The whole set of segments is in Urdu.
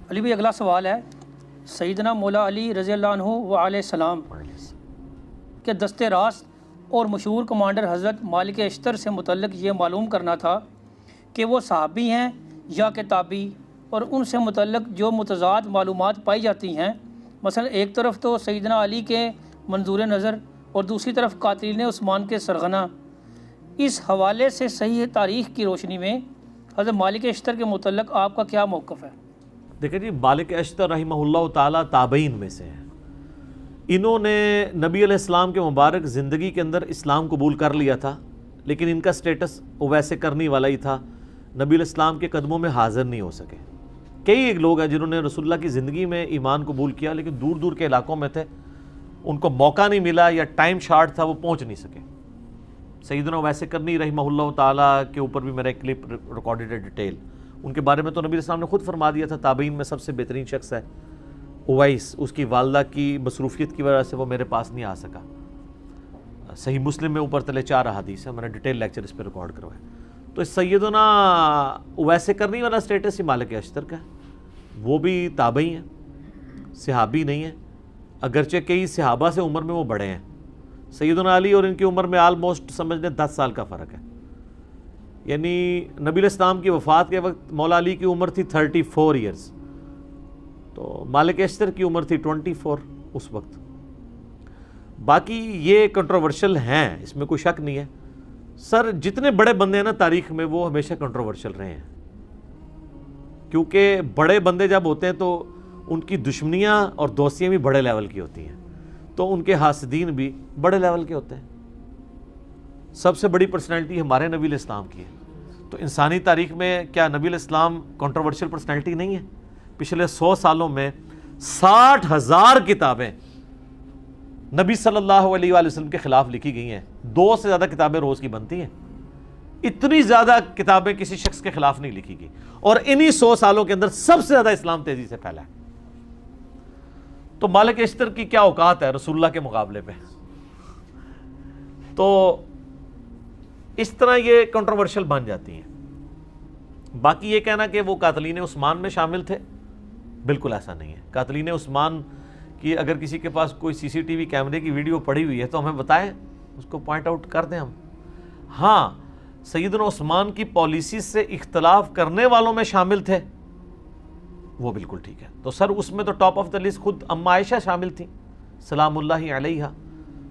علی بھائی اگلا سوال ہے، سیدنا مولا علی رضی اللہ عنہ و علیہ السلام کے دست راست اور مشہور کمانڈر حضرت مالک اشتر سے متعلق یہ معلوم کرنا تھا کہ وہ صحابی ہیں یا کتابی، اور ان سے متعلق جو متضاد معلومات پائی جاتی ہیں، مثلا ایک طرف تو سیدنا علی کے منظور نظر اور دوسری طرف قاتلین عثمان کے سرغنہ، اس حوالے سے صحیح تاریخ کی روشنی میں حضرت مالک اشتر کے متعلق آپ کا کیا موقف ہے؟ دیکھیں جی، مالک اشتر رحمہ اللہ تعالیٰ تابعین میں سے ہیں۔ انہوں نے نبی علیہ السلام کے مبارک زندگی کے اندر اسلام قبول کر لیا تھا، لیکن ان کا سٹیٹس ویسے کرنے والا ہی تھا، نبی علیہ السلام کے قدموں میں حاضر نہیں ہو سکے۔ کئی ایک لوگ ہیں جنہوں نے رسول اللہ کی زندگی میں ایمان قبول کیا، لیکن دور دور کے علاقوں میں تھے، ان کو موقع نہیں ملا یا ٹائم شارٹ تھا، وہ پہنچ نہیں سکے۔ سیدنا ویسے کرنی رحمہ اللہ تعالیٰ کے اوپر بھی میرا ایک کلپ ریکارڈڈ ہے ڈیٹیل، ان کے بارے میں تو نبی علیہ السلام نے خود فرما دیا تھا تابعین میں سب سے بہترین شخص ہے اویس، اس کی والدہ کی مصروفیت کی وجہ سے وہ میرے پاس نہیں آ سکا۔ صحیح مسلم میں اوپر تلے 4 احادیث ہیں، میں نے ڈیٹیل لیکچر اس پہ ریکارڈ کروائے۔ تو اس سیدنا اویس کرنی والا سٹیٹس ہی مالک اشتر کا ہے، وہ بھی تابعی ہیں، صحابی نہیں ہیں، اگرچہ کئی صحابہ سے عمر میں وہ بڑے ہیں۔ سیدنا علی اور ان کی عمر میں آلموسٹ سمجھ لیں 10 سال کا فرق ہے، یعنی نبی علیہ السلام کی وفات کے وقت مولا علی کی عمر تھی 34 ایئرز، تو مالک اشتر کی عمر تھی 24 اس وقت۔ باقی یہ کنٹروورشل ہیں، اس میں کوئی شک نہیں ہے۔ سر جتنے بڑے بندے ہیں نا تاریخ میں، وہ ہمیشہ کنٹروورشل رہے ہیں، کیونکہ بڑے بندے جب ہوتے ہیں تو ان کی دشمنیاں اور دوستیاں بھی بڑے لیول کی ہوتی ہیں، تو ان کے حاسدین بھی بڑے لیول کے ہوتے ہیں۔ سب سے بڑی پرسنالٹی ہمارے نبی علیہ السلام کی ہے، تو انسانی تاریخ میں کیا نبی علیہ السلام کنٹروورشل پرسنالٹی نہیں ہے؟ پچھلے 100 سالوں میں 60,000 کتابیں نبی صلی اللہ علیہ وآلہ وسلم کے خلاف لکھی گئی ہیں، 2 سے زیادہ کتابیں روز کی بنتی ہیں، اتنی زیادہ کتابیں کسی شخص کے خلاف نہیں لکھی گئی، اور انہی 100 سالوں کے اندر سب سے زیادہ اسلام تیزی سے پھیلا ہے۔ تو مالک اشتر کی کیا اوقات ہے رسول اللہ کے مقابلے پہ؟ تو اس طرح یہ کنٹروورشل بن جاتی ہیں۔ باقی یہ کہنا کہ وہ قاتلین عثمان میں شامل تھے، بالکل ایسا نہیں ہے۔ قاتلین عثمان کی اگر کسی کے پاس کوئی سی سی ٹی وی کیمرے کی ویڈیو پڑی ہوئی ہے تو ہمیں بتائیں، اس کو پوائنٹ آؤٹ کر دیں ہم۔ ہاں، سیدنا عثمان کی پالیسی سے اختلاف کرنے والوں میں شامل تھے، وہ بالکل ٹھیک ہے۔ تو سر اس میں تو ٹاپ آف دا لسٹ خود ام عائشہ شامل تھیں سلام اللہ علیہا،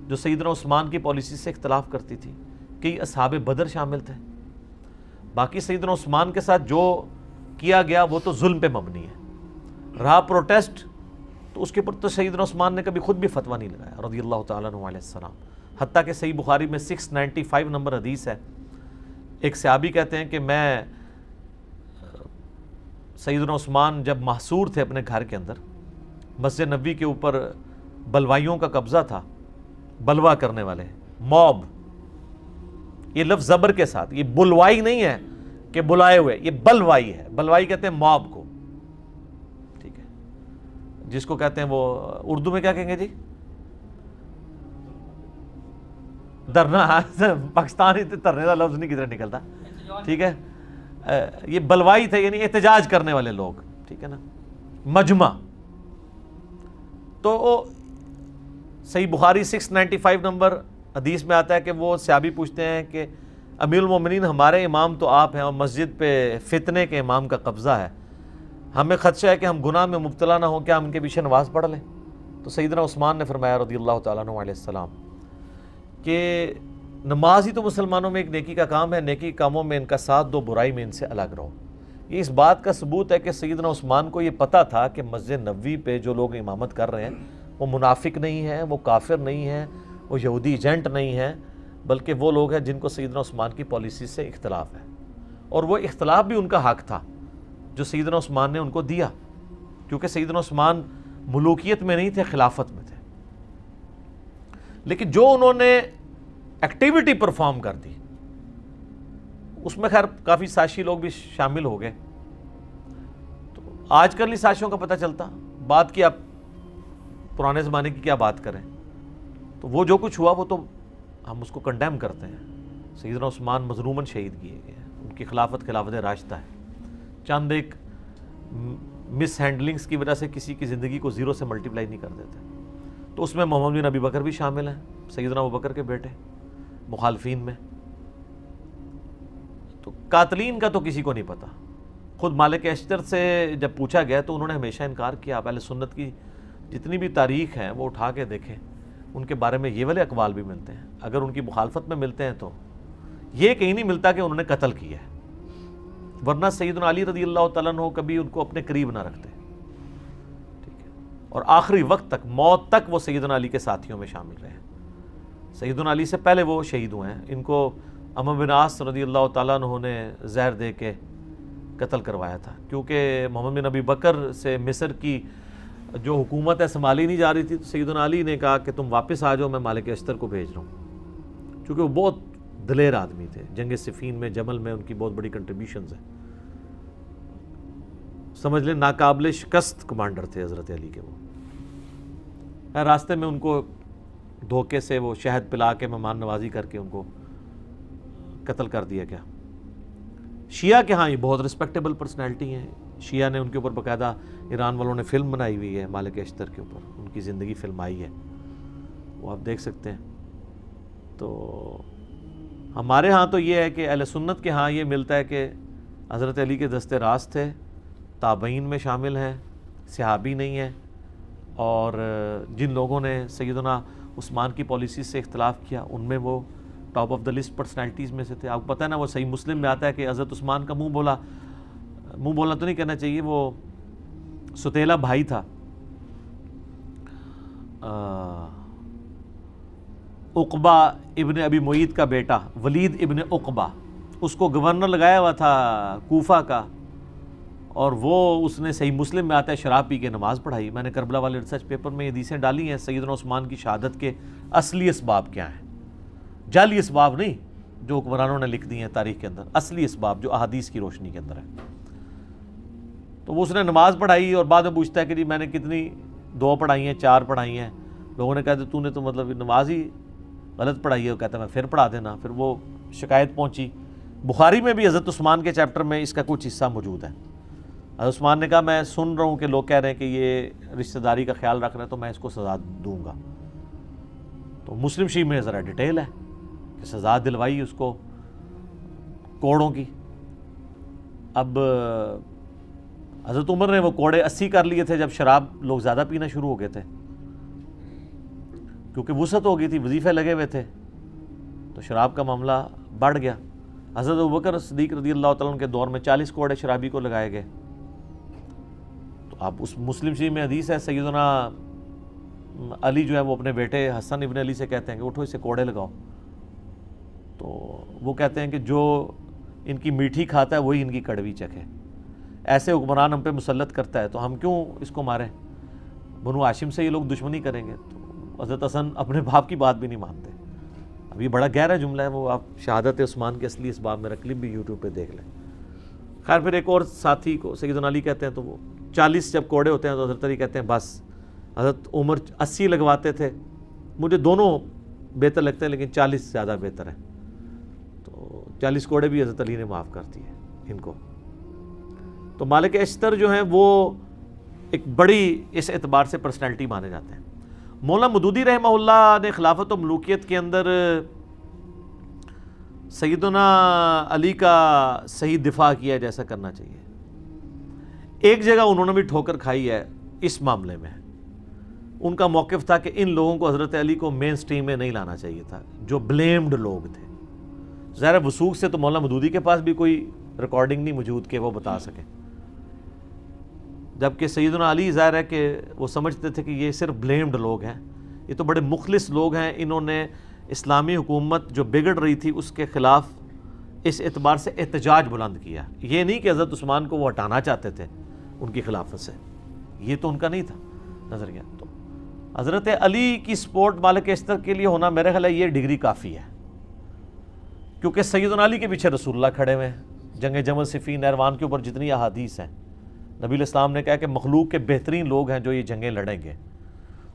جو سیدنا عثمان کی پالیسی سے اختلاف کرتی تھی۔ کئی اصحاب بدر شامل تھے۔ باقی سیدنا عثمان کے ساتھ جو کیا گیا وہ تو ظلم پہ مبنی ہے۔ رہا پروٹیسٹ، تو اس کے اوپر تو سیدنا عثمان نے کبھی خود بھی فتویٰ نہیں لگایا رضی اللہ تعالیٰ عنہ علیہ السلام۔ حتیٰ کہ صحیح بخاری میں 695 نمبر حدیث ہے، ایک صحابی کہتے ہیں کہ میں سیدنا عثمان جب محصور تھے اپنے گھر کے اندر، مسجد نبوی کے اوپر بلوائیوں کا قبضہ تھا، بلوا کرنے والے، موب، یہ لفظ زبر کے ساتھ، یہ بلوائی نہیں ہے کہ بلائے ہوئے، یہ بلوائی ہے۔ بلوائی کہتے ہیں موب کو، ٹھیک ہے، جس کو کہتے ہیں وہ اردو میں کیا کہیں گے جی؟ دھرنا، پاکستانی دھرنے کا لفظ نہیں کدھر نکلتا، ٹھیک ہے، یہ بلوائی تھے، یعنی احتجاج کرنے والے لوگ، ٹھیک ہے نا، مجمع۔ تو صحیح بخاری 695 نمبر حدیث میں آتا ہے کہ وہ صحابی پوچھتے ہیں کہ امیر المومنین ہمارے امام تو آپ ہیں اور مسجد پہ فتنے کے امام کا قبضہ ہے، ہمیں خدشہ ہے کہ ہم گناہ میں مبتلا نہ ہوں، کیا ہم ان کے پیچھے نماز پڑھ لیں؟ تو سیدنا عثمان نے فرمایا رضی اللہ تعالیٰ عنہ علیہ السلام کہ نماز ہی تو مسلمانوں میں ایک نیکی کا کام ہے، نیکی کاموں میں ان کا ساتھ دو، برائی میں ان سے الگ رہو۔ یہ اس بات کا ثبوت ہے کہ سیدنا عثمان کو یہ پتہ تھا کہ مسجد نبوی پہ جو لوگ امامت کر رہے ہیں وہ منافق نہیں ہیں، وہ کافر نہیں ہیں، وہ یہودی ایجنٹ نہیں ہیں، بلکہ وہ لوگ ہیں جن کو سیدنا عثمان کی پالیسی سے اختلاف ہے، اور وہ اختلاف بھی ان کا حق تھا جو سیدنا عثمان نے ان کو دیا، کیونکہ سیدنا عثمان ملوکیت میں نہیں تھے، خلافت میں تھے۔ لیکن جو انہوں نے ایکٹیویٹی پرفارم کر دی، اس میں خیر کافی سازشی لوگ بھی شامل ہو گئے۔ تو آج کل ہی سازشوں کا پتہ چلتا، بات کی آپ پرانے زمانے کی کیا بات کریں، تو وہ جو کچھ ہوا وہ تو ہم اس کو کنڈیم کرتے ہیں۔ سیدنا عثمان مظلوماً شہید کیے گئے، ان کی خلافت خلافت راشدہ ہے۔ چند ایک مس ہینڈلنگس کی وجہ سے کسی کی زندگی کو زیرو سے ملٹیپلائی نہیں کر دیتے. تو اس میں محمد بن ابی بکر بھی شامل ہیں, سیدنا ابو بکر کے بیٹے, مخالفین میں. تو قاتلین کا تو کسی کو نہیں پتا. خود مالک اشتر سے جب پوچھا گیا تو انہوں نے ہمیشہ انکار کیا. آپ اہل سنت کی جتنی بھی تاریخ ہیں وہ اٹھا کے دیکھیں, ان کے بارے میں یہ والے اقوال بھی ملتے ہیں. اگر ان کی مخالفت میں ملتے ہیں تو یہ کہیں نہیں ملتا کہ انہوں نے قتل کیا ہے, ورنہ سیدنا علی رضی اللہ تعالیٰ عنہ کبھی ان کو اپنے قریب نہ رکھتے. ٹھیک ہے, اور آخری وقت تک, موت تک وہ سیدنا علی کے ساتھیوں میں شامل رہے. سیدنا علی سے پہلے وہ شہید ہوئے ہیں. ان کو عمرو بن عاص رضی اللہ تعالیٰ عنہ نے زہر دے کے قتل کروایا تھا, کیونکہ محمد بن ابی بکر سے مصر کی جو حکومت ہے سنبھالی نہیں جا رہی تھی. تو سیدنا علی نے کہا کہ تم واپس آ جاؤ, میں مالک اشتر کو بھیج رہا ہوں, کیونکہ وہ بہت دلیر آدمی تھے. جنگ صفین میں, جمل میں ان کی بہت بڑی کنٹریبیوشنز ہیں. سمجھ لیں ناقابل شکست کمانڈر تھے حضرت علی کے. وہ راستے میں ان کو دھوکے سے وہ شہد پلا کے مہمان نوازی کر کے ان کو قتل کر دیا گیا. شیعہ کے ہاں یہ بہت رسپیکٹیبل پرسنالٹی ہیں. شیعہ نے ان کے اوپر باقاعدہ, ایران والوں نے فلم بنائی ہوئی ہے مالک اشتر کے اوپر, ان کی زندگی فلم آئی ہے, وہ آپ دیکھ سکتے ہیں. تو ہمارے ہاں تو یہ ہے کہ اہل سنت کے ہاں یہ ملتا ہے کہ حضرت علی کے دستے راست تھے, تابعین میں شامل ہیں, صحابی نہیں ہیں. اور جن لوگوں نے سیدنا عثمان کی پالیسی سے اختلاف کیا ان میں وہ top of the list personalities میں سے تھے. آپ کو پتہ ہے نا, وہ صحیح مسلم میں آتا ہے کہ حضرت عثمان کا منہ بولا تو نہیں کہنا چاہیے, وہ ستیلا بھائی تھا عقبہ ابن ابی معیط کا بیٹا ولید ابن عقبہ, اس کو گورنر لگایا ہوا تھا کوفہ کا, اور وہ اس نے صحیح مسلم میں آتا ہے شراب پی کے نماز پڑھائی. میں نے کربلا والے ریسرچ پیپر میں یہ حدیثیں ڈالی ہیں. سیدنا عثمان کی شہادت کے اصلی اسباب کیا ہیں, جعلی اسباب نہیں جو حکمرانوں نے لکھ دی ہیں تاریخ کے اندر, اصلی اسباب جو احادیث کی روشنی کے اندر ہے. تو وہ اس نے نماز پڑھائی اور بعد میں پوچھتا ہے کہ جی میں نے کتنی, 2 پڑھائی ہیں, 4 پڑھائی ہیں. لوگوں نے کہا تو نے تو مطلب نماز ہی غلط پڑھائی ہے. وہ کہتا ہے میں پھر پڑھا دینا. پھر وہ شکایت پہنچی. بخاری میں بھی حضرت عثمان کے چیپٹر میں اس کا کچھ حصہ موجود ہے. حضرت عثمان نے کہا میں سن رہا ہوں کہ لوگ کہہ رہے ہیں کہ یہ رشتہ داری کا خیال رکھ رہے ہیں تو میں اس کو سزا دوں گا. تو مسلم شریف میں ذرا ڈیٹیل ہے کہ سزا دلوائی اس کو کوڑوں کی. اب حضرت عمر نے وہ کوڑے 80 کر لیے تھے جب شراب لوگ زیادہ پینا شروع ہو گئے تھے, کیونکہ وسعت ہو گئی تھی, وظیفے لگے ہوئے تھے, تو شراب کا معاملہ بڑھ گیا. حضرت ابوبکر صدیق رضی اللہ تعالیٰ عنہ کے دور میں 40 کوڑے شرابی کو لگائے گئے. تو اب اس مسلم شریف میں حدیث ہے, سیدنا علی جو ہے وہ اپنے بیٹے حسن ابن علی سے کہتے ہیں کہ اٹھو اسے کوڑے لگاؤ. تو وہ کہتے ہیں کہ جو ان کی میٹھی کھاتا ہے وہی ان کی کڑوی چکھے. ایسے حکمران ہم پہ مسلط کرتا ہے تو ہم کیوں اس کو ماریں, بنو ہاشم سے یہ لوگ دشمنی کریں گے. تو حضرت حسن اپنے باپ کی بات بھی نہیں مانتے. اب یہ بڑا گہرا جملہ ہے, وہ آپ شہادت عثمان کے اصلی اسباب میرا کلپ بھی یوٹیوب پہ دیکھ لیں. خیر پھر ایک اور ساتھی کو سیدنا علی کہتے ہیں, تو وہ 40 جب کوڑے ہوتے ہیں تو حضرت علی کہتے ہیں بس. حضرت عمر 80 لگواتے تھے, مجھے دونوں بہتر لگتے ہیں لیکن 40 زیادہ بہتر ہے. تو 40 کوڑے بھی حضرت علی نے معاف کر دیے ان کو. تو مالک اشتر جو ہیں وہ ایک بڑی اس اعتبار سے پرسنالٹی مانے جاتے ہیں. مولانا مودودی رحمہ اللہ نے خلافت و ملوکیت کے اندر سیدنا علی کا صحیح دفاع کیا جیسا کرنا چاہیے. ایک جگہ انہوں نے بھی ٹھوکر کھائی ہے اس معاملے میں. ان کا موقف تھا کہ ان لوگوں کو حضرت علی کو مین سٹریم میں نہیں لانا چاہیے تھا, جو بلیمڈ لوگ تھے. ظاہر وثوق سے تو مولانا مودودی کے پاس بھی کوئی ریکارڈنگ نہیں موجود کہ وہ بتا سکیں, جبکہ سیدنا علی ظاہر ہے کہ وہ سمجھتے تھے کہ یہ صرف بلیمڈ لوگ ہیں, یہ تو بڑے مخلص لوگ ہیں. انہوں نے اسلامی حکومت جو بگڑ رہی تھی اس کے خلاف اس اعتبار سے احتجاج بلند کیا. یہ نہیں کہ حضرت عثمان کو وہ ہٹانا چاہتے تھے ان کی خلافت سے, یہ تو ان کا نہیں تھا نظریہ. تو حضرت علی کی سپورٹ مالک اشتر کے لیے ہونا میرے خیال ہے یہ ڈگری کافی ہے, کیونکہ سیدنا علی کے پیچھے رسول اللہ کھڑے ہوئے ہیں. جنگ جمل صفین ایروان کے اوپر جتنی احادیث ہیں, نبی الاسلام نے کہا کہ مخلوق کے بہترین لوگ ہیں جو یہ جنگیں لڑیں گے.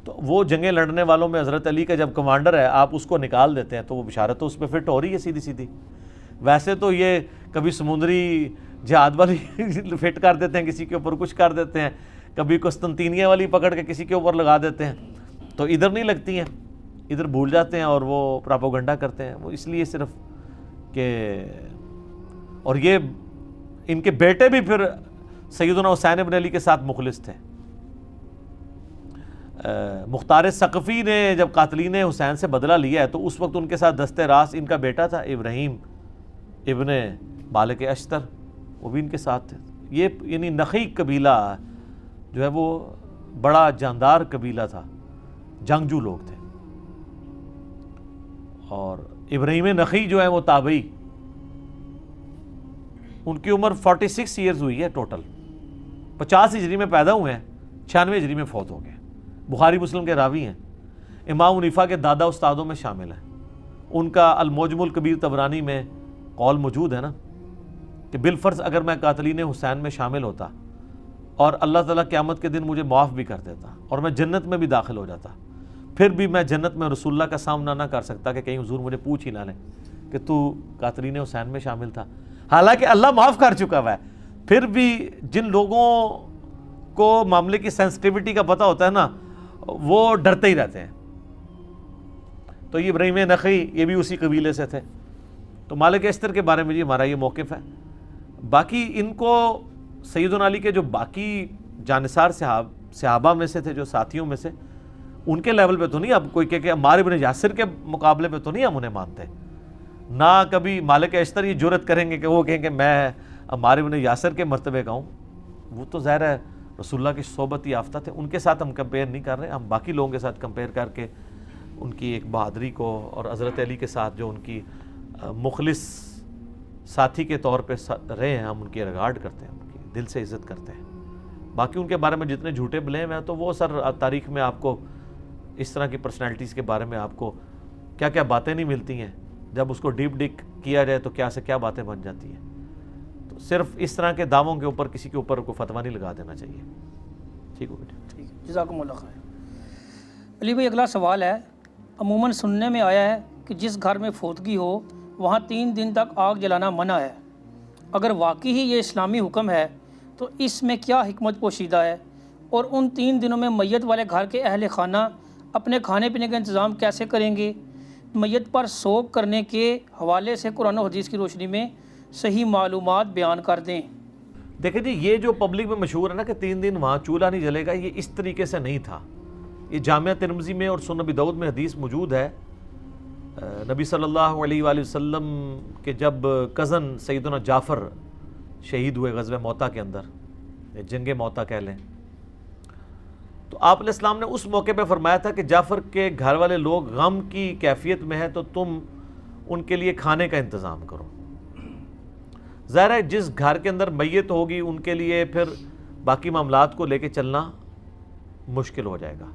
تو وہ جنگیں لڑنے والوں میں حضرت علی کا جب کمانڈر ہے آپ اس کو نکال دیتے ہیں تو وہ بشارت تو اس پہ فٹ ہو رہی ہے سیدھی سیدھی. ویسے تو یہ کبھی سمندری جہاد والی فٹ کر دیتے ہیں کسی کے اوپر، کچھ کر دیتے ہیں، کبھی قسطنطینیہ والی پکڑ کے کسی کے اوپر لگا دیتے ہیں، تو ادھر نہیں لگتی ہیں، ادھر بھول جاتے ہیں اور وہ پراپوگنڈا کرتے ہیں. وہ اس لیے صرف کہ، اور یہ ان کے بیٹے بھی پھر سیدنا حسین ابن علی کے ساتھ مخلص تھے. مختار ثقفی نے جب قاتلین حسین سے بدلہ لیا ہے تو اس وقت ان کے ساتھ دست راست ان کا بیٹا تھا ابراہیم ابن مالک اشتر، وہ بھی ان کے ساتھ تھے. یہ یعنی نخی قبیلہ جو ہے وہ بڑا جاندار قبیلہ تھا، جنگجو لوگ تھے. اور ابراہیم نخی جو ہے وہ تابعی، ان کی عمر 46 ایئرز ہوئی ہے ٹوٹل. 50 ہجری میں پیدا ہوئے ہیں، 96 ہجری میں فوت ہو گئے. بخاری مسلم کے راوی ہیں، امام حنیفہ کے دادا استادوں میں شامل ہیں. ان کا المعجم الکبیر طبرانی میں قول موجود ہے نا کہ بالفرض اگر میں قاتلین حسین میں شامل ہوتا اور اللہ تعالیٰ قیامت کے دن مجھے معاف بھی کر دیتا اور میں جنت میں بھی داخل ہو جاتا، پھر بھی میں جنت میں رسول اللہ کا سامنا نہ کر سکتا کہ کہیں حضور مجھے پوچھ ہی نہ لیں کہ تو قاتلین حسین میں شامل تھا. حالانکہ اللہ معاف کر چکا ہوا ہے، پھر بھی جن لوگوں کو معاملے کی سینسٹیوٹی کا پتہ ہوتا ہے نا، وہ ڈرتے ہی رہتے ہیں. تو یہ ابراہیم نخعی یہ بھی اسی قبیلے سے تھے. تو مالک اشتر کے بارے میں جی ہمارا یہ موقف ہے. باقی ان کو سیدنا علی کے جو باقی جانثار صحابہ میں سے تھے، جو ساتھیوں میں سے، ان کے لیول پہ تو نہیں اب کوئی کہ عمار ابن یاسر کے مقابلے پہ تو نہیں ہم انہیں مانتے. نہ کبھی مالک اشتر یہ جرت کریں گے کہ وہ کہیں کہ میں عمار ابن یاسر کے مرتبے کا ہوں. وہ تو ظاہر ہے رسول اللہ کی صحبت یافتہ تھے، ان کے ساتھ ہم کمپیئر نہیں کر رہے. ہم باقی لوگوں کے ساتھ کمپیئر کر کے ان کی ایک بہادری کو اور حضرت علی کے ساتھ جو ان کی مخلص ساتھی کے طور پہ رہے ہیں، ہم ان کی ریگارڈ کرتے ہیں، ان کی دل سے عزت کرتے ہیں. باقی ان کے بارے میں جتنے جھوٹے بلیم ہیں تو وہ سر تاریخ میں آپ کو اس طرح کی پرسنالٹیز کے بارے میں آپ کو کیا کیا باتیں نہیں ملتی ہیں. جب اس کو ڈیپ ڈک کیا جائے تو کیا سے کیا باتیں بن جاتی ہیں. تو صرف اس طرح کے دعووں کے اوپر کسی کے اوپر کوئی فتویٰ نہیں لگا دینا چاہیے. ٹھیک ہو بیٹا؟ ٹھیک ہے، جزاکم اللہ خیر. علی بھائی اگلا سوال ہے، عموماً سننے میں آیا ہے کہ جس گھر میں فوتگی ہو وہاں 3 دن تک آگ جلانا منع ہے. اگر واقعی ہی یہ اسلامی حکم ہے تو اس میں کیا حکمت پوشیدہ ہے، اور ان 3 دنوں میں میت والے گھر کے اہل خانہ اپنے کھانے پینے کا انتظام کیسے کریں گے؟ میت پر سوگ کرنے کے حوالے سے قرآن و حدیث کی روشنی میں صحیح معلومات بیان کر دیں. دیکھیں جی، یہ جو پبلک میں مشہور ہے نا کہ 3 دن وہاں چولہا نہیں جلے گا، یہ اس طریقے سے نہیں تھا. یہ جامعہ ترمذی میں اور سنن ابی داؤد میں حدیث موجود ہے. نبی صلی اللہ علیہ وآلہ وسلم کے جب کزن سیدنا جعفر شہید ہوئے غزوہ موتا کے اندر، جنگ موتا کہہ لیں، تو آپ علیہ السلام نے اس موقع پہ فرمایا تھا کہ جعفر کے گھر والے لوگ غم کی کیفیت میں ہیں تو تم ان کے لیے کھانے کا انتظام کرو. ظاہر ہے جس گھر کے اندر میت ہوگی ان کے لیے پھر باقی معاملات کو لے کے چلنا مشکل ہو جائے گا.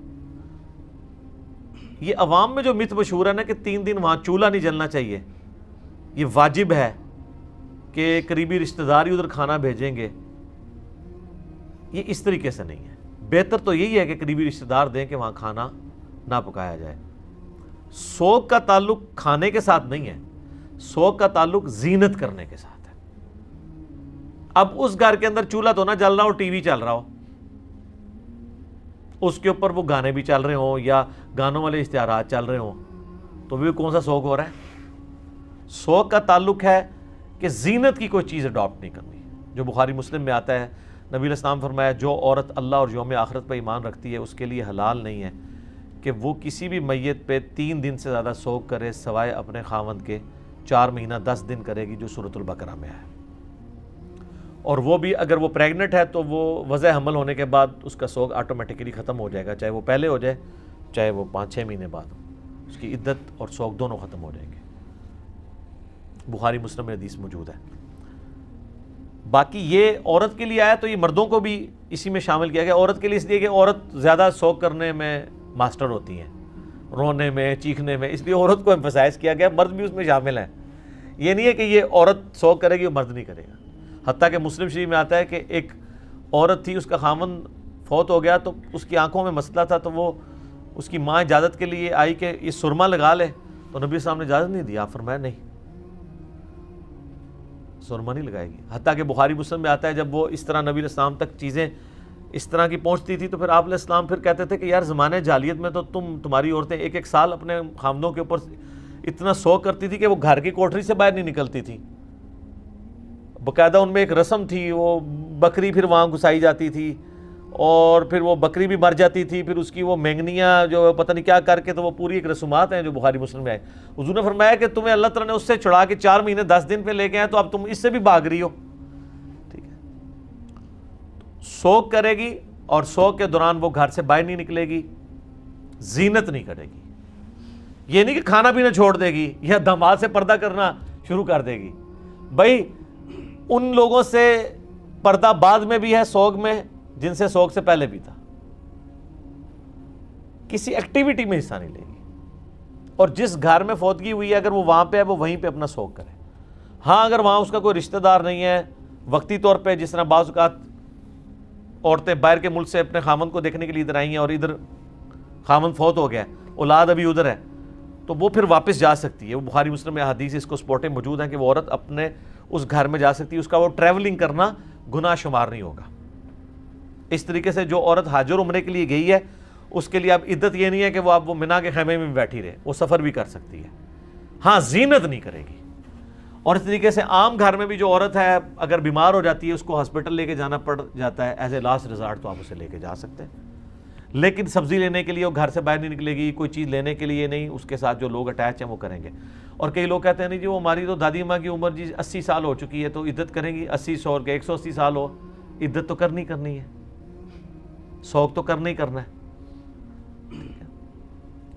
یہ عوام میں جو مت مشہور ہے نا کہ 3 دن وہاں چولہا نہیں جلنا چاہیے، یہ واجب ہے کہ قریبی رشتہ دار ہی ادھر کھانا بھیجیں گے، یہ اس طریقے سے نہیں ہے. بہتر تو یہی ہے کہ قریبی رشتہ دار دیں کہ وہاں کھانا نہ پکایا جائے. سوگ کا تعلق کھانے کے ساتھ نہیں ہے، سوگ کا تعلق زینت کرنے کے ساتھ ہے. اب اس گھر کے اندر چولہا تو نہ جل رہا ہو، ٹی وی چل رہا ہو، اس کے اوپر وہ گانے بھی چل رہے ہوں یا گانوں والے اشتہارات چل رہے ہوں، تو بھی کون سا سوگ ہو رہا ہے؟ سوگ کا تعلق ہے کہ زینت کی کوئی چیز اڈاپٹ نہیں کرنی. جو بخاری مسلم میں آتا ہے، نبی علیہ السلام فرمایا جو عورت اللہ اور یوم آخرت پہ ایمان رکھتی ہے اس کے لیے حلال نہیں ہے کہ وہ کسی بھی میت پہ 3 دن سے زیادہ سوگ کرے سوائے اپنے خاوند کے. 4 مہینہ 10 دن کرے گی، جو سورۃ البقرہ میں ہے. اور وہ بھی اگر وہ پریگنٹ ہے تو وہ وضع حمل ہونے کے بعد اس کا سوگ آٹومیٹکلی ختم ہو جائے گا، چاہے وہ پہلے ہو جائے چاہے وہ 5-6 مہینے بعد ہو، اس کی عدت اور سوگ دونوں ختم ہو جائیں گے. بخاری مسلم میں حدیث موجود ہے. باقی یہ عورت کے لیے آیا تو یہ مردوں کو بھی اسی میں شامل کیا گیا. عورت کے لیے اس لیے کہ عورت زیادہ سوگ کرنے میں ماسٹر ہوتی ہیں، رونے میں، چیخنے میں، اس لیے عورت کو ایمفسائز کیا گیا. مرد بھی اس میں شامل ہیں. یہ نہیں ہے کہ یہ عورت سوگ کرے گی اور مرد نہیں کرے گا. حتیٰ کہ مسلم شریف میں آتا ہے کہ ایک عورت تھی، اس کا خاوند فوت ہو گیا تو اس کی آنکھوں میں مسئلہ تھا، تو وہ اس کی ماں اجازت کے لیے آئی کہ یہ سرما لگا لے، تو نبی صاحب نے اجازت نہیں دی. آپ فرمایا نہیں، سرما نہیں لگائے گی. حتیٰ کہ بخاری مسلم میں آتا ہے جب وہ اس طرح نبی علیہ السلام تک چیزیں اس طرح کی پہنچتی تھی تو پھر آپ علیہ السلام پھر کہتے تھے کہ یار زمانے جاہلیت میں تو تمہاری عورتیں ایک ایک سال اپنے خامدوں کے اوپر اتنا سوگ کرتی تھی کہ وہ گھر کی کوٹری سے باہر نہیں نکلتی تھی. باقاعدہ ان میں ایک رسم تھی, وہ بکری پھر وہاں گھسائی جاتی تھی اور پھر وہ بکری بھی مر جاتی تھی, پھر اس کی وہ مینگنیاں جو پتہ نہیں کیا کر کے, تو وہ پوری ایک رسومات ہیں جو بخاری مسلم میں آئے. حضور نے فرمایا کہ تمہیں اللہ تعالیٰ نے اس سے چھڑا کے 4 مہینے 10 دن پہ لے کے آئے تو اب تم اس سے بھی بھاگ رہی ہو. ٹھیک ہے, سوگ کرے گی اور سوگ کے دوران وہ گھر سے باہر نہیں نکلے گی, زینت نہیں کرے گی. یہ نہیں کہ کھانا پینا چھوڑ دے گی یا دماغ سے پردہ کرنا شروع کر دے گی. بھائی ان لوگوں سے پردہ بعد میں بھی ہے سوگ میں جن سے سوگ سے پہلے بھی تھا. کسی ایکٹیویٹی میں حصہ نہیں لے گی, اور جس گھر میں فوتگی ہوئی ہے اگر وہ وہاں پہ ہے وہ وہیں پہ اپنا سوگ کرے. ہاں اگر وہاں اس کا کوئی رشتہ دار نہیں ہے, وقتی طور پہ جس طرح بعض اوقات عورتیں باہر کے ملک سے اپنے خامند کو دیکھنے کے لیے ادھر آئی ہیں اور ادھر خامند فوت ہو گیا, اولاد ابھی ادھر ہے, تو وہ پھر واپس جا سکتی ہے. وہ بخاری مسلم میں حدیث اس کو سپورٹیں موجود ہیں کہ وہ عورت اپنے اس گھر میں جا سکتی ہے, اس کا وہ ٹریولنگ کرنا گناہ شمار نہیں ہوگا. اس طریقے سے جو عورت حج اور عمرے کے لیے گئی ہے اس کے لیے اب عدت یہ نہیں ہے کہ وہ اب وہ منا کے خیمے میں بھی بیٹھی رہے, وہ سفر بھی کر سکتی ہے. ہاں زینت نہیں کرے گی. اور اس طریقے سے عام گھر میں بھی جو عورت ہے اگر بیمار ہو جاتی ہے اس کو ہاسپٹل لے کے جانا پڑ جاتا ہے, ایز اے لاسٹ ریزارٹ تو آپ اسے لے کے جا سکتے ہیں. لیکن سبزی لینے کے لیے وہ گھر سے باہر نہیں نکلے گی, کوئی چیز لینے کے لیے نہیں, اس کے ساتھ جو لوگ اٹیچ ہیں وہ کریں گے. اور کئی لوگ کہتے ہیں نہیں جی وہ ہماری تو دادی ماں کی عمر جی 80 سال ہو چکی ہے تو عدت کریں گی. 80 100 کے 180 سال ہو, عدت تو کرنی ہے, سوگ تو کرنا ہی کرنا ہے.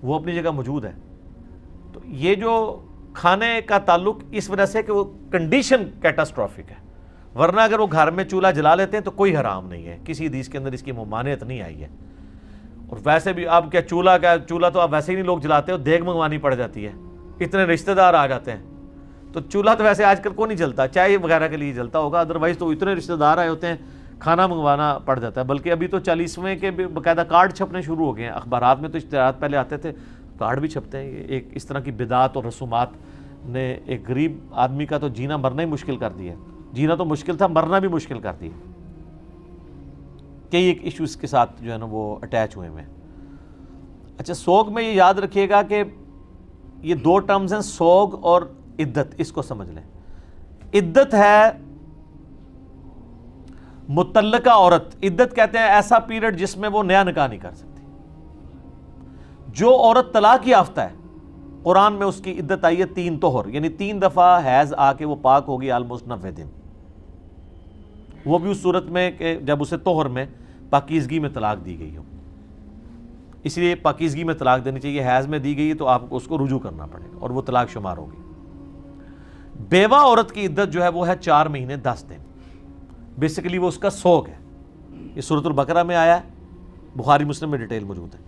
وہ اپنی جگہ موجود ہے. تو یہ جو کھانے کا تعلق اس وجہ سے کہ وہ کنڈیشن کیٹاسٹرافک ہے, ورنہ اگر وہ گھر میں چولہا جلا لیتے ہیں تو کوئی حرام نہیں ہے, کسی حدیث کے اندر اس کی ممانعت نہیں آئی ہے. اور ویسے بھی آپ چولہا تو آپ ویسے ہی نہیں لوگ جلاتے ہو, دیگ منگوانی پڑ جاتی ہے, اتنے رشتہ دار آ جاتے ہیں. تو چولہا تو ویسے آج کل کو نہیں جلتا, چائے وغیرہ کے لیے جلتا ہوگا, ادروائز تو اتنے رشتہ دار آئے ہوتے ہیں کھانا منگوانا پڑ جاتا ہے. بلکہ ابھی تو 40ویں کے باقاعدہ کارڈ چھپنے شروع ہو گئے ہیں. اخبارات میں تو اشتہارات پہلے آتے تھے, کارڈ بھی چھپتے ہیں. ایک اس طرح کی بدعات اور رسومات نے ایک غریب آدمی کا تو جینا مرنا ہی مشکل کر دیا. جینا تو مشکل تھا, مرنا بھی مشکل کر دیا. کئی ایک ایشوز کے ساتھ جو ہے نا وہ اٹیچ ہوئے ہیں. اچھا, سوگ میں یہ یاد رکھیے گا کہ یہ 2 ٹرمز ہیں, سوگ اور عدت. اس کو سمجھ لیں. عدت ہے متعلقہ عورت, عدت کہتے ہیں ایسا پیریڈ جس میں وہ نیا نکاح نہیں کر سکتی. جو عورت طلاق یافتہ ہے, قرآن میں اس کی عدت آئی ہے 3 طہر, یعنی 3 دفعہ حیض آ کے وہ پاک ہوگی آلموسٹ 90 دن. وہ بھی اس صورت میں کہ جب اسے طہر میں پاکیزگی میں طلاق دی گئی ہو. اس لیے پاکیزگی میں طلاق دینی چاہیے. حیض میں دی گئی تو آپ کو اس کو رجوع کرنا پڑے گا اور وہ طلاق شمار ہوگی. بیوہ عورت کی عدت جو ہے وہ ہے 4 مہینے 10 دن. بیسیکلی وہ اس کا سوگ ہے. یہ سورۃ البقرہ میں آیا ہے, بخاری مسلم میں ڈیٹیل موجود ہے.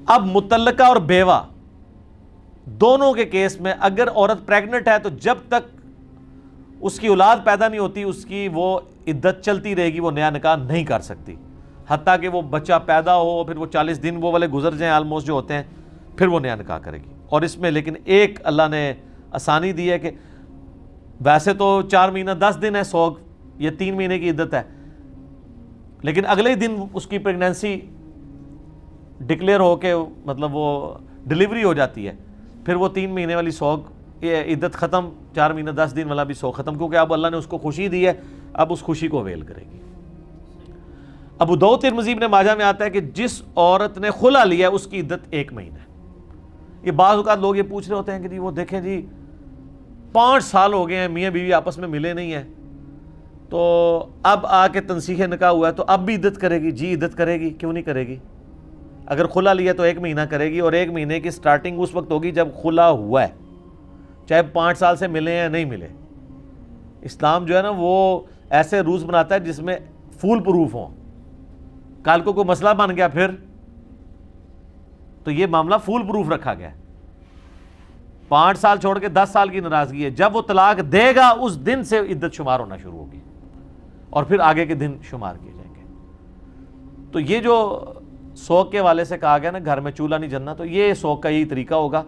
اب متعلقہ اور بیوہ دونوں کے کیس میں اگر عورت پریگننٹ ہے تو جب تک اس کی اولاد پیدا نہیں ہوتی اس کی وہ عدت چلتی رہے گی, وہ نیا نکاح نہیں کر سکتی. حتیٰ کہ وہ بچہ پیدا ہو پھر وہ 40 دن وہ والے گزر جائیں آلموسٹ جو ہوتے ہیں, پھر وہ نیا نکاح کرے گی. اور اس میں لیکن ایک اللہ نے آسانی دی ہے کہ ویسے تو 4 مہینہ 10 دن ہے سوگ, یہ 3 مہینے کی عدت ہے, لیکن اگلے ہی دن اس کی پریگنینسی ڈکلیئر ہو کے مطلب وہ ڈلیوری ہو جاتی ہے, پھر وہ 3 مہینے والی سوگ یہ عدت ختم, 4 مہینہ 10 دن والا بھی سوگ ختم, کیونکہ اب اللہ نے اس کو خوشی دی ہے, اب اس خوشی کو اویل کرے گی. ابو داؤد ترمذی ابن ماجہ میں آتا ہے کہ جس عورت نے خلع لیا اس کی عدت 1 مہینہ ہے. یہ بعض اوقات لوگ یہ پوچھ رہے ہوتے ہیں کہ جی وہ دیکھیں جی 5 سال ہو گئے ہیں میاں بیوی آپس میں ملے نہیں ہیں, تو اب آ کے تنسیخ نکاح ہوا ہے تو اب بھی عدت کرے گی. جی عدت کرے گی, کیوں نہیں کرے گی. اگر خلع لیا تو 1 مہینہ کرے گی, اور 1 مہینے کی سٹارٹنگ اس وقت ہوگی جب خلع ہوا ہے, چاہے 5 سال سے ملے یا نہیں ملے. اسلام جو ہے نا وہ ایسے رولز بناتا ہے جس میں فول پروف ہوں. کل کو کوئی مسئلہ بن گیا پھر تو یہ معاملہ فول پروف رکھا گیا. 5 سال چھوڑ کے 10 سال کی ناراضگی ہے, جب وہ طلاق دے گا اس دن سے عدت شمار ہونا شروع ہوگی اور پھر آگے کے دن شمار کیے جائیں گے. تو یہ جو سوگ کے والے سے کہا گیا نا گھر میں چولہا نہیں جلنا, تو یہ سوگ کا یہی طریقہ ہوگا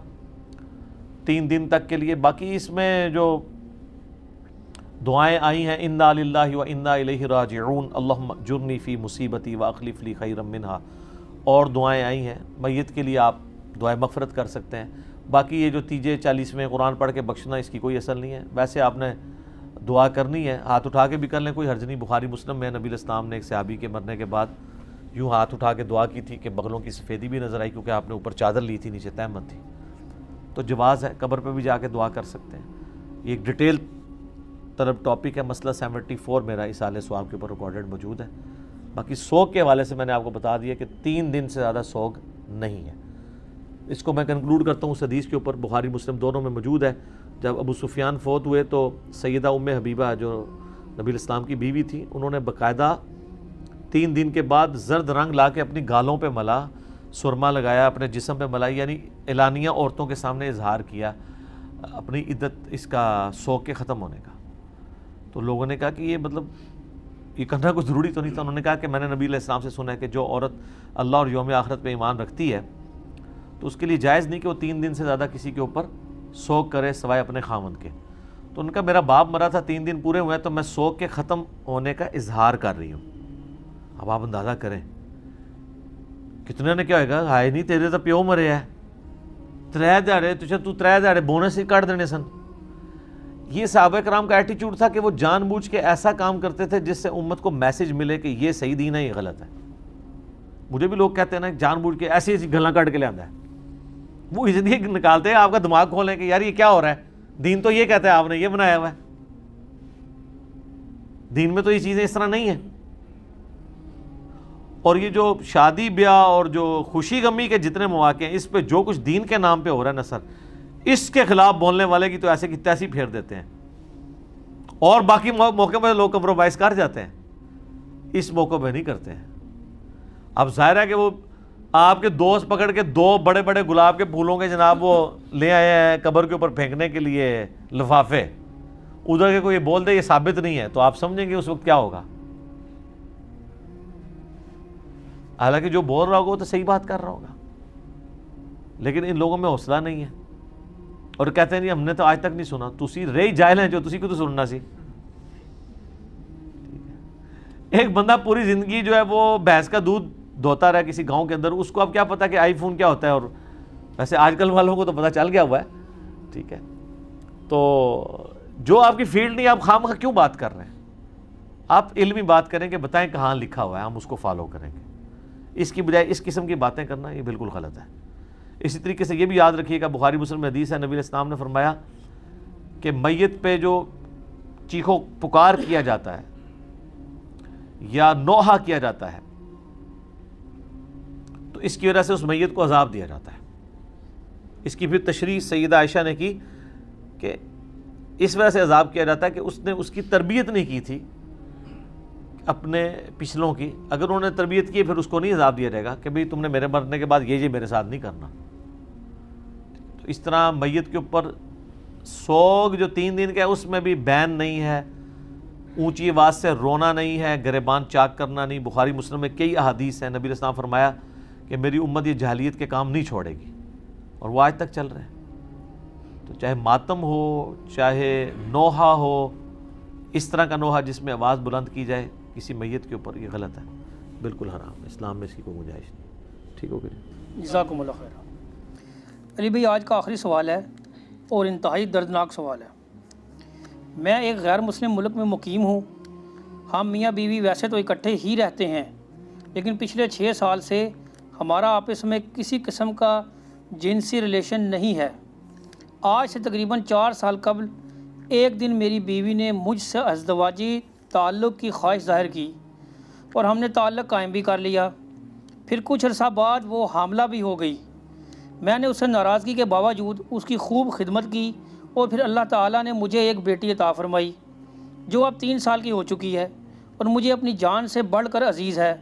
3 دن تک کے لیے. باقی اس میں جو دعائیں آئی ہیں انا للہ و انا الیہ راجعون اللہم اجرنی فی مصیبتی و اخلف لی خیرا منہا، اور دعائیں آئی ہیں میت کے لیے، آپ دعائیں مغفرت کر سکتے ہیں۔ باقی یہ جو 40 قرآن پڑھ کے بخشنا، اس کی کوئی اصل نہیں ہے۔ ویسے آپ نے دعا کرنی ہے، ہاتھ اٹھا کے بھی کر لیں، کوئی حرج نہیں۔ بخاری مسلم میں نبی علیہ السلام نے ایک صحابی کے مرنے کے بعد یوں ہاتھ اٹھا کے دعا کی تھی کہ بغلوں کی سفیدی بھی نظر آئی، کیونکہ آپ نے اوپر چادر لی تھی، نیچے تہمت تھی۔ تو جواز ہے، قبر پہ بھی جا کے دعا کر سکتے ہیں۔ یہ ایک ڈیٹیل طرف ٹاپک ہے، مسئلہ 74 میرا اصالہ ثواب کے اوپر ریکارڈڈ موجود ہے۔ باقی سوگ کے حوالے سے میں نے آپ کو بتا دیا کہ 3 دن سے زیادہ سوگ نہیں ہے۔ اس کو میں کنکلوڈ کرتا ہوں اس حدیث کے اوپر، بخاری مسلم دونوں میں موجود ہے۔ جب ابو سفیان فوت ہوئے تو سیدہ ام حبیبہ جو نبی علیہ السلام کی بیوی تھی، انہوں نے باقاعدہ 3 دن کے بعد زرد رنگ لا کے اپنی گالوں پہ ملا، سرما لگایا، اپنے جسم پہ ملائی، یعنی اعلانیہ عورتوں کے سامنے اظہار کیا اپنی عدت اس کا سوگ کے ختم ہونے کا۔ تو لوگوں نے کہا کہ یہ مطلب یہ کرنا کوئی ضروری تو نہیں تھا۔ انہوں نے کہا کہ میں نے نبی علیہ السلام سے سنا ہے کہ جو عورت اللہ اور یوم آخرت پہ ایمان رکھتی ہے تو اس کے لیے جائز نہیں کہ وہ 3 دن سے زیادہ کسی کے اوپر سوگ کرے سوائے اپنے خاوند کے۔ تو ان کا میرا باپ مرا تھا، 3 دن پورے ہوئے ہیں، تو میں سوگ کے ختم ہونے کا اظہار کر رہی ہوں۔ اب آپ اندازہ کریں کتنے نے کیا ہوگا، ہائے نہیں تیرے تو پیو مرے ہے، 3 دہاڑے تو 3 دہاڑے بونس ہی کٹ دینے سن۔ یہ صحابہ کرام کا ایٹیچیوڈ تھا کہ وہ جان بوجھ کے ایسا کام کرتے تھے جس سے امت کو میسج ملے کہ یہ صحیح دین ہے، یہ غلط ہے۔ مجھے بھی لوگ کہتے ہیں نا جان بوجھ کے ایسی ایسی گلاں کٹ کے لے آتا ہے، وہ اس لیے نکالتے ہیں آپ کا دماغ کھولیں کہ یار یہ کیا ہو رہا ہے، دین تو یہ کہتا ہے آپ نے یہ بنایا ہوا ہے، دین میں تو یہ چیزیں اس طرح نہیں ہیں۔ اور یہ جو شادی بیاہ اور جو خوشی غمی کے جتنے مواقع ہیں، اس پہ جو کچھ دین کے نام پہ ہو رہا ہے نا سر، اس کے خلاف بولنے والے کی تو ایسے کی تیسی پھیر دیتے ہیں، اور باقی موقع پہ لوگ کمپرومائز کر جاتے ہیں، اس موقع پہ نہیں کرتے ہیں۔ اب ظاہر ہے کہ وہ آپ کے دوست پکڑ کے 2 بڑے بڑے گلاب کے پھولوں کے جناب وہ لے آئے ہیں قبر کے اوپر پھینکنے کے لیے لفافے، ادھر کے کوئی بول دے یہ ثابت نہیں ہے، تو آپ سمجھیں گے اس وقت کیا ہوگا۔ حالانکہ جو بول رہا ہوگا وہ تو صحیح بات کر رہا ہوگا، لیکن ان لوگوں میں حوصلہ نہیں ہے، اور کہتے ہیں نہیں ہم نے تو آج تک نہیں سنا، تسی رہی جاہل ہیں جو تسی کو تو سننا سی۔ ایک بندہ پوری زندگی جو ہے وہ بھینس کا دودھ دھوتا رہا کسی گاؤں کے اندر، اس کو اب کیا پتا کہ آئی فون کیا ہوتا ہے، اور ویسے آج کل والوں کو تو پتہ چل گیا ہوا ہے، ٹھیک ہے۔ تو جو آپ کی فیلڈ نہیں، آپ خواہ مخواہ کیوں بات کر رہے ہیں؟ آپ علمی بات کریں کہ بتائیں کہاں لکھا ہوا ہے، ہم اس کو فالو کریں گے، اس کی بجائے اس قسم کی باتیں کرنا یہ بالکل غلط ہے۔ اسی طریقے سے یہ بھی یاد رکھیے گا، بخاری مسلم میں حدیث ہے، نبی علیہ السلام نے فرمایا کہ میت پہ جو چیخو پکار کیا جاتا ہے یا نوحہ کیا جاتا ہے تو اس کی وجہ سے اس میت کو عذاب دیا جاتا ہے۔ اس کی پھر تشریح سیدہ عائشہ نے کی کہ اس وجہ سے عذاب کیا جاتا ہے کہ اس نے اس کی تربیت نہیں کی تھی اپنے پچھلوں کی، اگر انہوں نے تربیت کی پھر اس کو نہیں عذاب دیا جائے گا کہ بھئی تم نے میرے مرنے کے بعد یہ میرے ساتھ نہیں کرنا۔ تو اس طرح میت کے اوپر سوگ جو 3 دن کا ہے اس میں بھی بین نہیں ہے، اونچی آواز سے رونا نہیں ہے، گریبان چاک کرنا نہیں۔ بخاری مسلم میں کئی احادیث ہیں، نبی علیہ السلام فرمایا کہ میری امت یہ جاہلیت کے کام نہیں چھوڑے گی، اور وہ آج تک چل رہے ہیں۔ تو چاہے ماتم ہو، چاہے نوحہ ہو، اس طرح کا نوحہ جس میں آواز بلند کی جائے کسی میت کے اوپر، یہ غلط ہے، بالکل حرام ہے، اسلام میں اس کی کوئی گنجائش نہیں۔ ٹھیک ہو گیا، جزاکم اللہ خیر۔ علی بھائی آج کا آخری سوال ہے اور انتہائی دردناک سوال ہے۔ میں ایک غیر مسلم ملک میں مقیم ہوں، ہم میاں بیوی ویسے تو اکٹھے ہی رہتے ہیں، لیکن پچھلے 6 سال سے ہمارا آپس میں کسی قسم کا جنسی ریلیشن نہیں ہے۔ آج سے تقریباً 4 سال قبل ایک دن میری بیوی نے مجھ سے ازدواجی تعلق کی خواہش ظاہر کی اور ہم نے تعلق قائم بھی کر لیا۔ پھر کچھ عرصہ بعد وہ حاملہ بھی ہو گئی۔ میں نے اسے ناراضگی کے باوجود اس کی خوب خدمت کی اور پھر اللہ تعالیٰ نے مجھے ایک بیٹی عطا فرمائی جو اب 3 سال کی ہو چکی ہے اور مجھے اپنی جان سے بڑھ کر عزیز ہے۔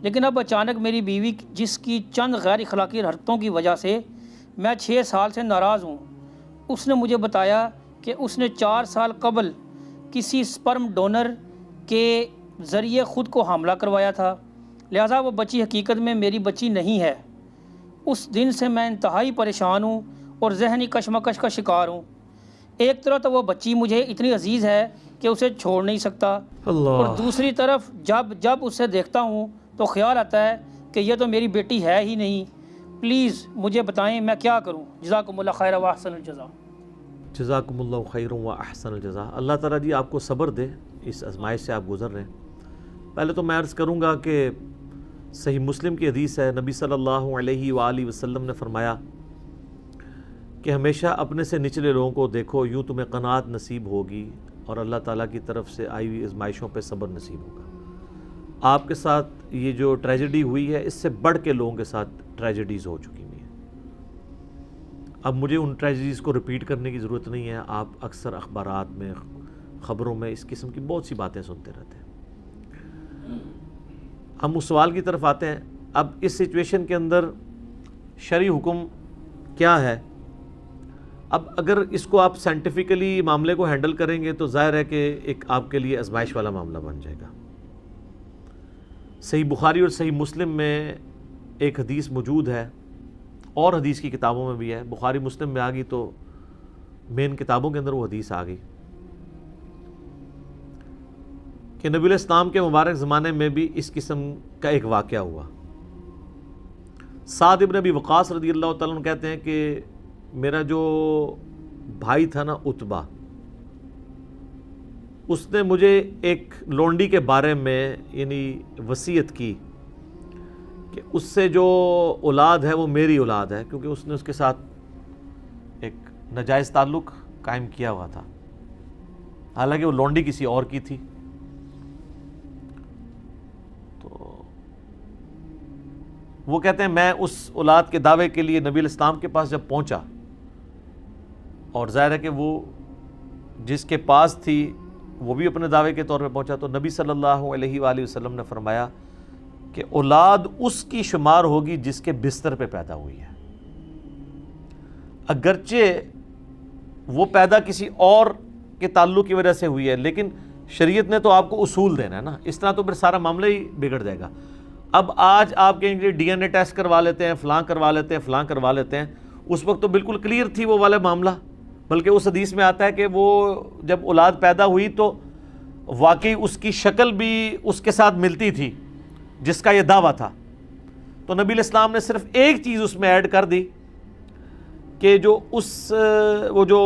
لیکن اب اچانک میری بیوی جس کی چند غیر اخلاقی حرکتوں کی وجہ سے میں 6 سال سے ناراض ہوں، اس نے مجھے بتایا کہ اس نے 4 سال قبل کسی سپرم ڈونر کے ذریعے خود کو حاملہ کروایا تھا، لہٰذا وہ بچی حقیقت میں میری بچی نہیں ہے۔ اس دن سے میں انتہائی پریشان ہوں اور ذہنی کشمکش کا شکار ہوں۔ ایک طرح تو وہ بچی مجھے اتنی عزیز ہے کہ اسے چھوڑ نہیں سکتا، اور دوسری طرف جب اسے دیکھتا ہوں تو خیال آتا ہے کہ یہ تو میری بیٹی ہے ہی نہیں، پلیز مجھے بتائیں میں کیا کروں۔ جزاکم اللہ خیر و احسن الجزاء۔ جزاکم اللہ خیر و احسن الجزاء۔ اللہ تعالیٰ جی آپ کو صبر دے، اس آزمائش سے آپ گزر رہے ہیں۔ پہلے تو میں عرض کروں گا کہ صحیح مسلم کی حدیث ہے، نبی صلی اللہ علیہ وآلہ وسلم نے فرمایا کہ ہمیشہ اپنے سے نچلے لوگوں کو دیکھو، یوں تمہیں قناعت نصیب ہوگی اور اللہ تعالیٰ کی طرف سے آئی ہوئی آزمائشوں پہ صبر نصیب ہوگا۔ آپ کے ساتھ یہ جو ٹریجڈی ہوئی ہے، اس سے بڑھ کے لوگوں کے ساتھ ٹریجڈیز ہو چکی ہوئی ہیں۔ اب مجھے ان ٹریجڈیز کو ریپیٹ کرنے کی ضرورت نہیں ہے، آپ اکثر اخبارات میں، خبروں میں اس قسم کی بہت سی باتیں سنتے رہتے ہیں۔ ہم اس سوال کی طرف آتے ہیں، اب اس سچویشن کے اندر شرعی حکم کیا ہے؟ اب اگر اس کو آپ سائنٹیفکلی معاملے کو ہینڈل کریں گے تو ظاہر ہے کہ ایک آپ کے لیے آزمائش والا معاملہ بن جائے گا۔ صحیح بخاری اور صحیح مسلم میں ایک حدیث موجود ہے، اور حدیث کی کتابوں میں بھی ہے، بخاری مسلم میں آ گئی تو مین کتابوں کے اندر وہ حدیث آ گئی کہ نبی علیہ السلام کے مبارک زمانے میں بھی اس قسم کا ایک واقعہ ہوا۔ سعد ابن ابی وقاص رضی اللہ تعالیٰ عنہ کہتے ہیں کہ میرا جو بھائی تھا نا عتبہ، اس نے مجھے ایک لونڈی کے بارے میں یعنی وصیت کی کہ اس سے جو اولاد ہے وہ میری اولاد ہے، کیونکہ اس نے اس کے ساتھ ایک ناجائز تعلق قائم کیا ہوا تھا، حالانکہ وہ لونڈی کسی اور کی تھی۔ تو وہ کہتے ہیں میں اس اولاد کے دعوے کے لیے نبی علیہ السلام کے پاس جب پہنچا، اور ظاہر ہے کہ وہ جس کے پاس تھی وہ بھی اپنے دعوے کے طور پہ پہنچا، تو نبی صلی اللہ علیہ وآلہ وسلم نے فرمایا کہ اولاد اس کی شمار ہوگی جس کے بستر پہ پیدا ہوئی ہے، اگرچہ وہ پیدا کسی اور کے تعلق کی وجہ سے ہوئی ہے، لیکن شریعت نے تو آپ کو اصول دینا ہے نا، اس طرح تو پھر سارا معاملہ ہی بگڑ جائے گا۔ اب آج آپ کہیں گے ڈی این اے ٹیسٹ کروا لیتے ہیں، فلاں کروا لیتے ہیں، فلاں کروا لیتے ہیں، اس وقت تو بالکل کلیئر تھی وہ والا معاملہ، بلکہ اس حدیث میں آتا ہے کہ وہ جب اولاد پیدا ہوئی تو واقعی اس کی شکل بھی اس کے ساتھ ملتی تھی جس کا یہ دعویٰ تھا۔ تو نبی علیہ السلام نے صرف ایک چیز اس میں ایڈ کر دی کہ جو وہ جو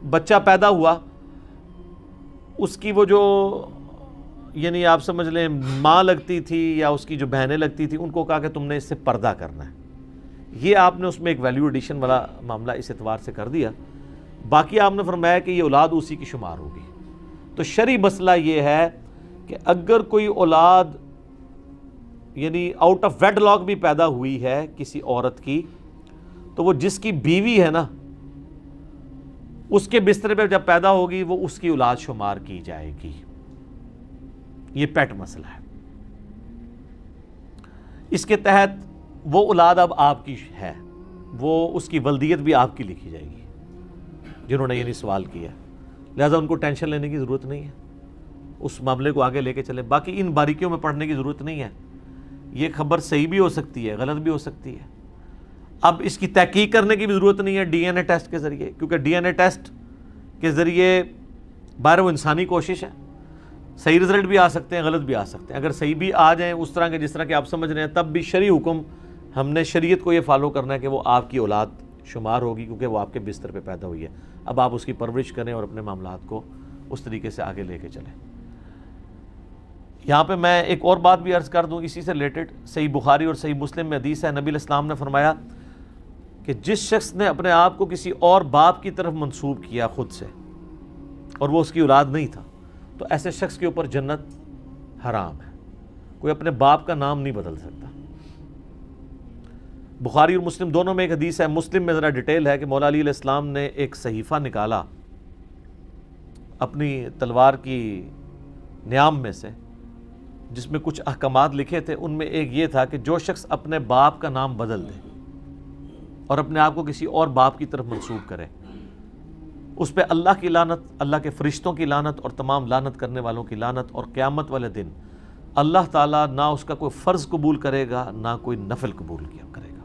بچہ پیدا ہوا اس کی وہ جو یعنی آپ سمجھ لیں ماں لگتی تھی یا اس کی جو بہنیں لگتی تھی، ان کو کہا کہ تم نے اس سے پردہ کرنا ہے۔ یہ آپ نے اس میں ایک ویلیو ایڈیشن والا معاملہ اس اعتبار سے کر دیا، باقی آپ نے فرمایا کہ یہ اولاد اسی کی شمار ہوگی۔ تو شرعی مسئلہ یہ ہے کہ اگر کوئی اولاد یعنی آؤٹ آف ویڈ لاک بھی پیدا ہوئی ہے کسی عورت کی، تو وہ جس کی بیوی ہے نا، اس کے بستر پہ جب پیدا ہوگی وہ اس کی اولاد شمار کی جائے گی۔ یہ پیٹ مسئلہ ہے۔ اس کے تحت وہ اولاد اب آپ کی ہے، وہ اس کی ولدیت بھی آپ کی لکھی جائے گی جنہوں نے یعنی سوال کیا، لہذا ان کو ٹینشن لینے کی ضرورت نہیں ہے، اس معاملے کو آگے لے کے چلیں۔ باقی ان باریکیوں میں پڑھنے کی ضرورت نہیں ہے، یہ خبر صحیح بھی ہو سکتی ہے، غلط بھی ہو سکتی ہے۔ اب اس کی تحقیق کرنے کی بھی ضرورت نہیں ہے ڈی این اے ٹیسٹ کے ذریعے، کیونکہ ڈی این اے ٹیسٹ کے ذریعے باہر وہ انسانی کوشش ہے، صحیح رزلٹ بھی آ سکتے ہیں، غلط بھی آ سکتے ہیں۔ اگر صحیح بھی آ جائیں اس طرح کے جس طرح کہ آپ سمجھ رہے ہیں، تب بھی شرعی حکم ہم نے شریعت کو یہ فالو کرنا ہے کہ وہ آپ کی اولاد شمار ہوگی، کیونکہ وہ آپ کے بستر پہ پیدا ہوئی ہے۔ اب آپ اس کی پرورش کریں اور اپنے معاملات کو اس طریقے سے آگے لے کے چلیں۔ یہاں پہ میں ایک اور بات بھی عرض کر دوں اسی سے ریلیٹڈ، صحیح بخاری اور صحیح مسلم میں حدیث ہے، نبی علیہ السلام نے فرمایا کہ جس شخص نے اپنے آپ کو کسی اور باپ کی طرف منسوب کیا خود سے اور وہ اس کی اولاد نہیں تھا، تو ایسے شخص کے اوپر جنت حرام ہے۔ کوئی اپنے باپ کا نام نہیں بدل سکتا۔ بخاری اور مسلم دونوں میں ایک حدیث ہے، مسلم میں ذرا ڈیٹیل ہے کہ مولا علی علیہ السلام نے ایک صحیفہ نکالا اپنی تلوار کی نیام میں سے، جس میں کچھ احکامات لکھے تھے۔ ان میں ایک یہ تھا کہ جو شخص اپنے باپ کا نام بدل دے اور اپنے آپ کو کسی اور باپ کی طرف منسوب کرے، اس پہ اللہ کی لعنت، اللہ کے فرشتوں کی لعنت اور تمام لعنت کرنے والوں کی لعنت، اور قیامت والے دن اللہ تعالیٰ نہ اس کا کوئی فرض قبول کرے گا نہ کوئی نفل قبول کیا کرے گا۔